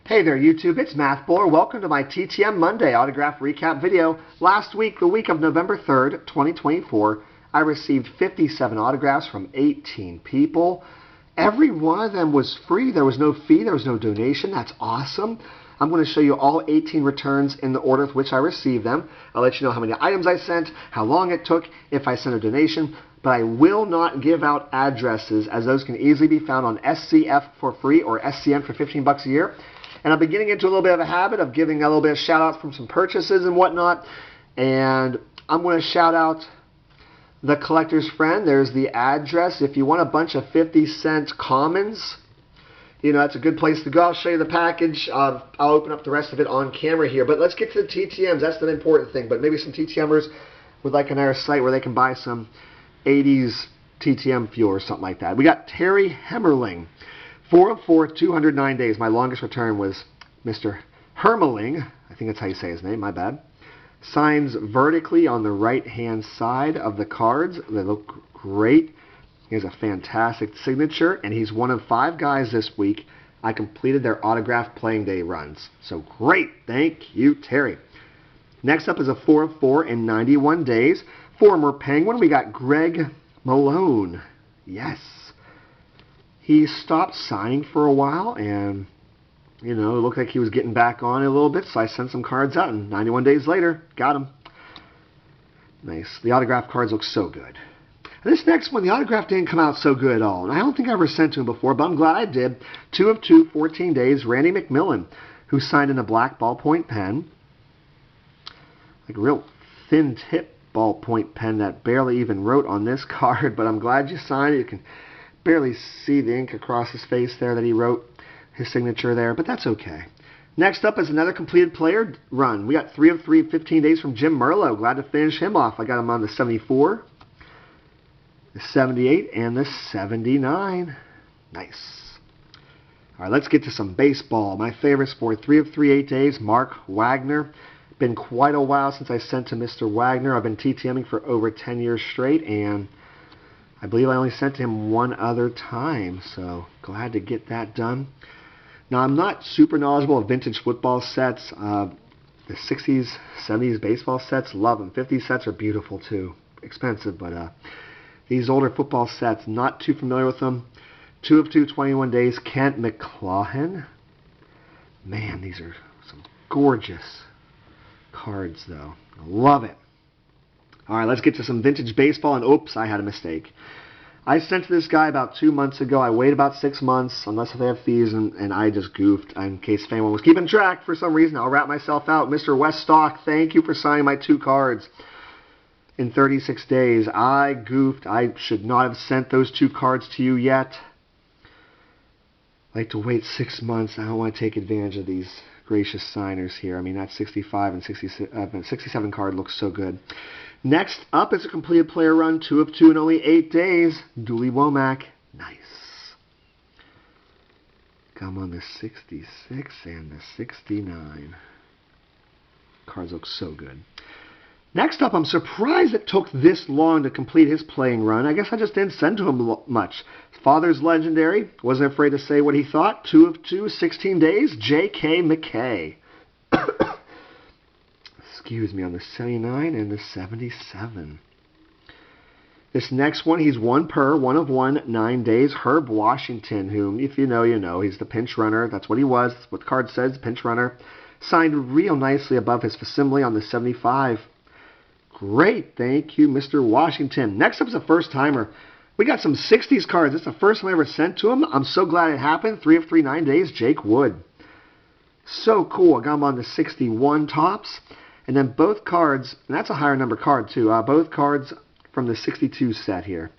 Hey there YouTube, it's Math Bowler. Welcome to my TTM Monday autograph recap video. Last week, the week of November 3rd, 2024, I received 57 autographs from 18 people. Every one of them was free. There was no fee, there was no donation. That's awesome. I'm going to show you all 18 returns in the order with which I received them. I'll let you know how many items I sent, how long it took, if I sent a donation, but I will not give out addresses as those can easily be found on SCF for free or SCN for 15 bucks a year. And I'm beginning into a little bit of a habit of giving a little bit of shout outs from some purchases and whatnot. And I'm going to shout out the collector's friend. There's the address. If you want a bunch of 50-cent commons, you know, that's a good place to go. I'll show you the package. I'll open up the rest of it on camera here. But let's get to the TTMs. That's the important thing. But maybe some TTMers would like an site where they can buy some 80s TTM fuel or something like that. We got Terry Hermeling. 4 of 4, 209 days. My longest return was Mr. Hermeling. I think that's how you say his name. My bad. Signs vertically on the right-hand side of the cards. They look great. He has a fantastic signature, and he's one of 5 guys this week I completed their autograph playing day runs. So great. Thank you, Terry. Next up is a 4 of 4 in 91 days. Former Penguin. We got Greg Malone. Yes. He stopped signing for a while, and, you know, it looked like he was getting back on it a little bit, so I sent some cards out, and 91 days later, got him. Nice. The autograph cards look so good. And this next one, the autograph didn't come out so good at all, and I don't think I ever sent to him before, but I'm glad I did. 2 of 2, 14 days, Randy McCloughan, who signed in a black ballpoint pen. Like a real thin tip ballpoint pen that barely even wrote on this card, but I'm glad you signed it. You can barely see the ink across his face there that he wrote his signature there, but that's okay. Next up is another completed player run. We got 3 of 3, 15 days from Jim Merlo. Glad to finish him off. I got him on the 74, the 78, and the 79. Nice. All right, let's get to some baseball. My favorite sport, 3 of 3, 8 days, Mark Wagner. Been quite a while since I sent to Mr. Wagner. I've been TTMing for over 10 years straight, and I believe I only sent to him one other time, so glad to get that done. Now, I'm not super knowledgeable of vintage football sets. The 60s, 70s baseball sets, love them. 50s sets are beautiful too. Expensive, but these older football sets, not too familiar with them. 2 of 2, 21 days, Kent McCloughan. Man, these are some gorgeous cards, though. Love it. All right, let's get to some vintage baseball, and oops, I had a mistake. I sent to this guy about 2 months ago. I wait about 6 months, unless they have fees, and I just goofed. In case if anyone was keeping track for some reason, I'll wrap myself out. Mr. Weststock, thank you for signing my 2 cards in 36 days. I goofed. I should not have sent those 2 cards to you yet. I like to wait 6 months. I don't want to take advantage of these gracious signers here. I mean, that 65 and 67 card looks so good. Next up is a completed player run, 2 of 2 in only 8 days. Dooley Womack. Nice. Come on the 66 and the 69. Cards look so good. Next up, I'm surprised it took this long to complete his playing run. I guess I just didn't send to him much. His father's legendary. Wasn't afraid to say what he thought. 2 of 2, 16 days. JK McKay. Excuse me, on the 79 and the 77. This next one, he's 1 per, 1 of 1, 9 days. Herb Washington, whom, if you know, you know. He's the pinch runner. That's what he was. That's what the card says, pinch runner. Signed real nicely above his facsimile on the 75. Great, thank you, Mr. Washington. Next up is a first-timer. We got some 60s cards. It's the first one I ever sent to him. I'm so glad it happened. 3 of 3, 9 days. Jake Wood. So cool. I got him on the 61 tops. And then both cards, and that's a higher number card too, both cards from the 62 set here.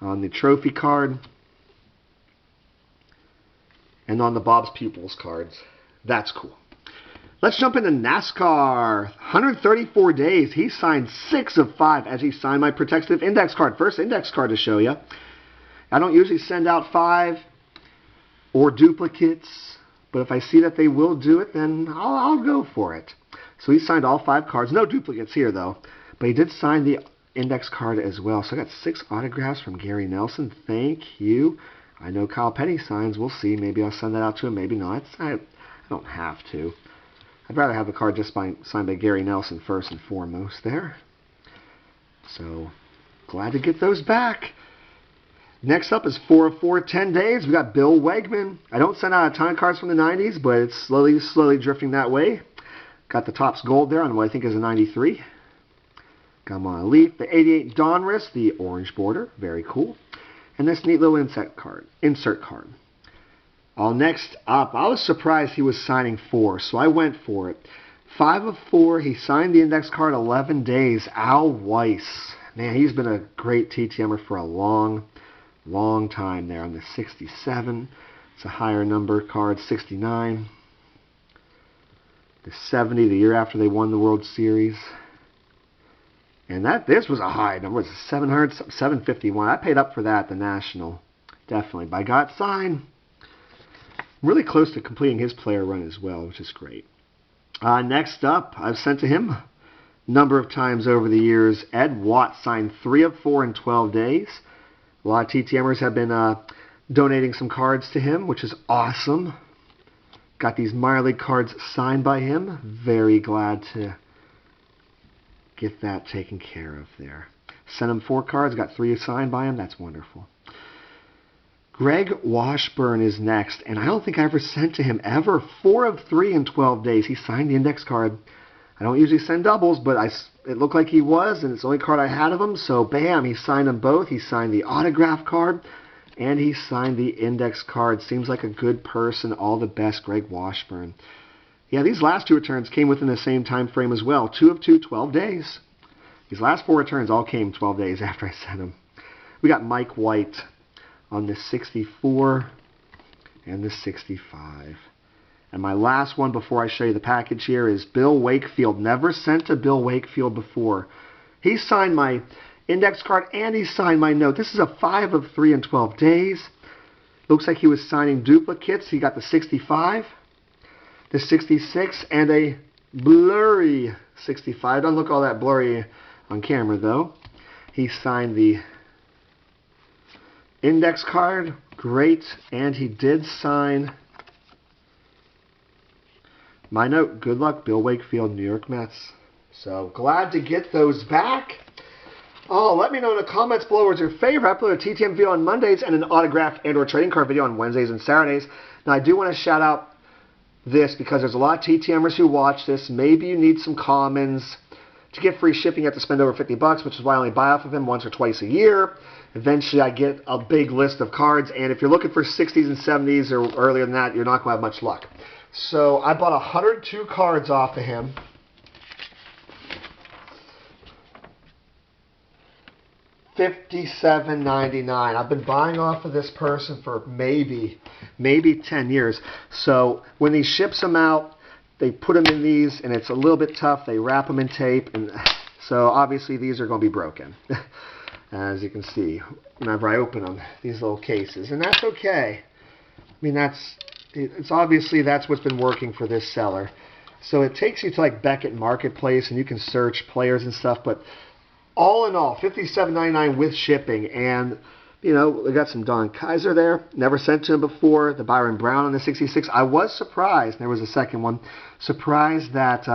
On the trophy card and on the Bob's Pupils cards. That's cool. Let's jump into NASCAR. 134 days. He signed 6 of 5 as he signed my protective index card. First index card to show you. I don't usually send out 5 or duplicates, but if I see that they will do it, then I'll go for it. So he signed all 5 cards. No duplicates here, though. But he did sign the index card as well. So I got 6 autographs from Gary Nelson. Thank you. I know Kyle Petty signs. We'll see. Maybe I'll send that out to him. Maybe not. I don't have to. I'd rather have the card just signed by Gary Nelson first and foremost there. So, glad to get those back. Next up is 4 of 4, 10 days. We got Bill Wegman. I don't send out a ton of cards from the 90s, but it's slowly drifting that way. Got the Topps Gold there on what I think is a 93. Got him on a Leaf. The 88 Donruss, the orange border. Very cool. And this neat little insert card. Next up, I was surprised he was signing 4, so I went for it. 5 of 4, he signed the index card 11 days. Al Weiss. Man, he's been a great TTMer for a long time there on the 67. It's a higher number card, 69. The 70, the year after they won the World Series. And this was a high number. It was 751. I paid up for that, the National. Definitely. But I got signed. Really close to completing his player run as well, which is great. Next up, I've sent to him a number of times over the years. Ed Watt signed 3 of 4 in 12 days. A lot of TTMers have been donating some cards to him, which is awesome. Got these minor league cards signed by him. Very glad to get that taken care of there. Sent him 4 cards, got 3 signed by him. That's wonderful. Greg Washburn is next, and I don't think I ever sent to him ever. 4 of 3 in 12 days. He signed the index card. I don't usually send doubles, but it looked like he was, and it's the only card I had of him. So, bam, he signed them both. He signed the autograph card, and he signed the index card. Seems like a good person. All the best, Greg Washburn. Yeah, these last 2 returns came within the same time frame as well. 2 of 2, 12 days. These last 4 returns all came 12 days after I sent them. We got Mike White on the 64 and the 65. And my last one before I show you the package here is Bill Wakefield. Never sent to Bill Wakefield before. He signed my index card and he signed my note. This is a 5 of 3 in 12 days. Looks like he was signing duplicates. He got the 65, the 66, and a blurry 65. Doesn't look all that blurry on camera though. He signed the index card. Great. And he did sign my note. Good luck, Bill Wakefield, New York Mets. So glad to get those back. Oh, let me know in the comments below what's your favorite. I upload a TTM video on Mondays and an autograph and or trading card video on Wednesdays and Saturdays. Now I do want to shout out this because there's a lot of TTMers who watch this. Maybe you need some commons. To get free shipping, you have to spend over $50, which is why I only buy off of him once or twice a year. Eventually, I get a big list of cards, and if you're looking for 60s and 70s or earlier than that, you're not going to have much luck. So I bought 102 cards off of him. $57.99. I've been buying off of this person for maybe 10 years. So when he ships them out, they put them in these, and it's a little bit tough. They wrap them in tape, and so obviously these are going to be broken. As you can see, whenever I open them, these little cases, and that's okay. I mean, it's obviously that's what's been working for this seller. So it takes you to like Beckett Marketplace, and you can search players and stuff. But all in all, $57.99 with shipping, and you know, we got some Don Kaiser there. Never sent to him before. The Byron Brown on the 66. I was surprised. There was a second one. Surprised that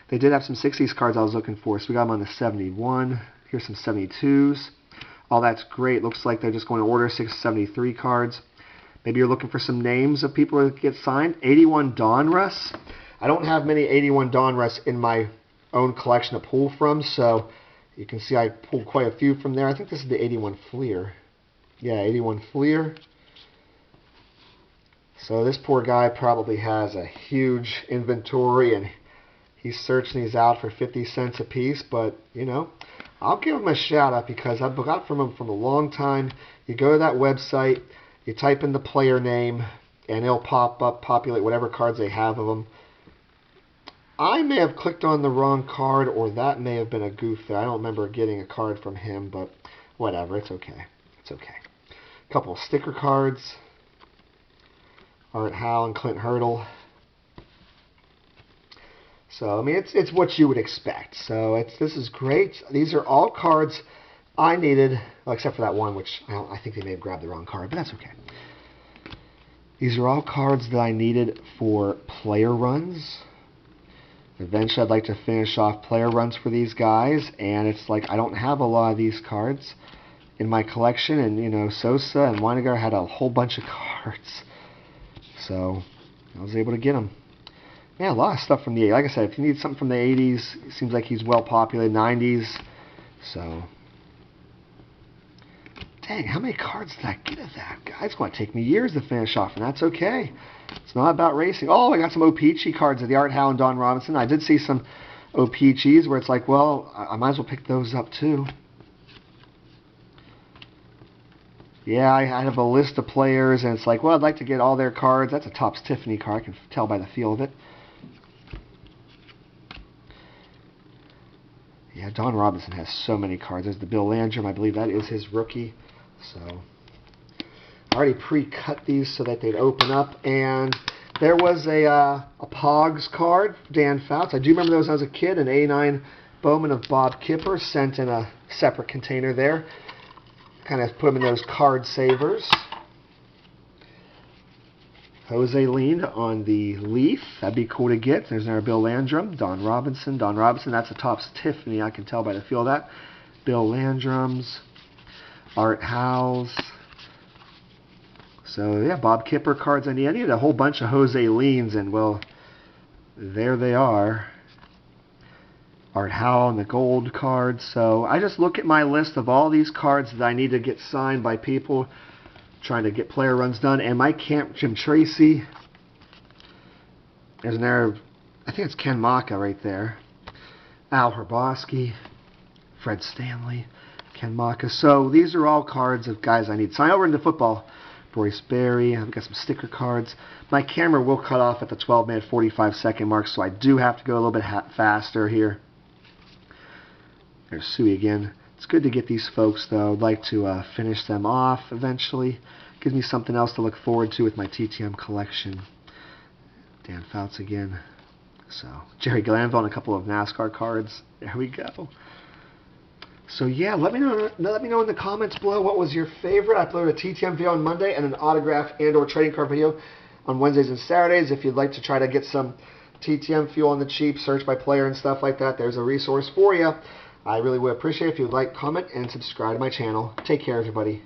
they did have some 60s cards I was looking for. So we got them on the 71. Here's some 72s. All that's great. Looks like they're just going to order 673 cards. Maybe you're looking for some names of people that get signed. 81 Donruss. I don't have many 81 Donruss in my own collection to pull from, so you can see I pulled quite a few from there. I think this is the 81 Fleer. Yeah, 81 Fleer. So this poor guy probably has a huge inventory, and he's searching these out for 50 cents a piece. But, you know, I'll give him a shout out because I've got from him from a long time. You go to that website, you type in the player name, and it'll populate whatever cards they have of them. I may have clicked on the wrong card, or that may have been a goof there. I don't remember getting a card from him, but whatever. It's okay. It's okay. A couple of sticker cards. Art Howe and Clint Hurdle. So, I mean, it's what you would expect. So, this is great. These are all cards I needed, well, except for that one, which I think they may have grabbed the wrong card, but that's okay. These are all cards that I needed for player runs. Eventually I'd like to finish off player runs for these guys, and it's like I don't have a lot of these cards in my collection, and you know, Sosa and Weininger had a whole bunch of cards, so I was able to get them. Yeah, a lot of stuff from the 80s. Like I said, if you need something from the 80s, it seems like he's well populated. 90s, so dang, how many cards did I get of that? Guys, it's going to take me years to finish off, and that's okay. It's not about racing. Oh, I got some O-Pee-Chee cards of the Art Howe and Don Robinson. I did see some O-Pee-Chees where it's like, well, I might as well pick those up too. Yeah, I have a list of players, and it's like, well, I'd like to get all their cards. That's a Topps Tiffany card. I can tell by the feel of it. Yeah, Don Robinson has so many cards. There's the Bill Landrum. I believe that is his rookie. So I already pre-cut these so that they'd open up. And there was a Pogs card, Dan Fouts. I do remember those as a kid. An A9 Bowman of Bob Kipper, sent in a separate container there. Kind of put them in those card savers. Jose Lean on the Leaf. That'd be cool to get. There's our Bill Landrum. Don Robinson. Don Robinson, that's a Topps Tiffany. I can tell by the feel of that. Bill Landrums. Art Howe's. So, yeah, Bob Kipper cards I need. I needed a whole bunch of Jose Leans, and, well, there they are. Art Howe and the gold cards. So I just look at my list of all these cards that I need to get signed by people trying to get player runs done. And my Camp Jim Tracy. There's an Arab, I think it's Ken Maka right there. Al Hrabosky, Fred Stanley, Ken Maka. So these are all cards of guys I need. Sign over into football. Boyce Berry. I've got some sticker cards. My camera will cut off at the 12-minute, 45-second mark, so I do have to go a little bit faster here. There's Suey again. It's good to get these folks, though. I'd like to finish them off eventually. Gives me something else to look forward to with my TTM collection. Dan Fouts again. So Jerry Glanville and a couple of NASCAR cards. There we go. So yeah, let me know in the comments below what was your favorite. I uploaded a TTM video on Monday and an autograph and/or trading card video on Wednesdays and Saturdays. If you'd like to try to get some TTM fuel on the cheap, search by player and stuff like that, there's a resource for you. I really would appreciate it if you would like, comment, and subscribe to my channel. Take care, everybody.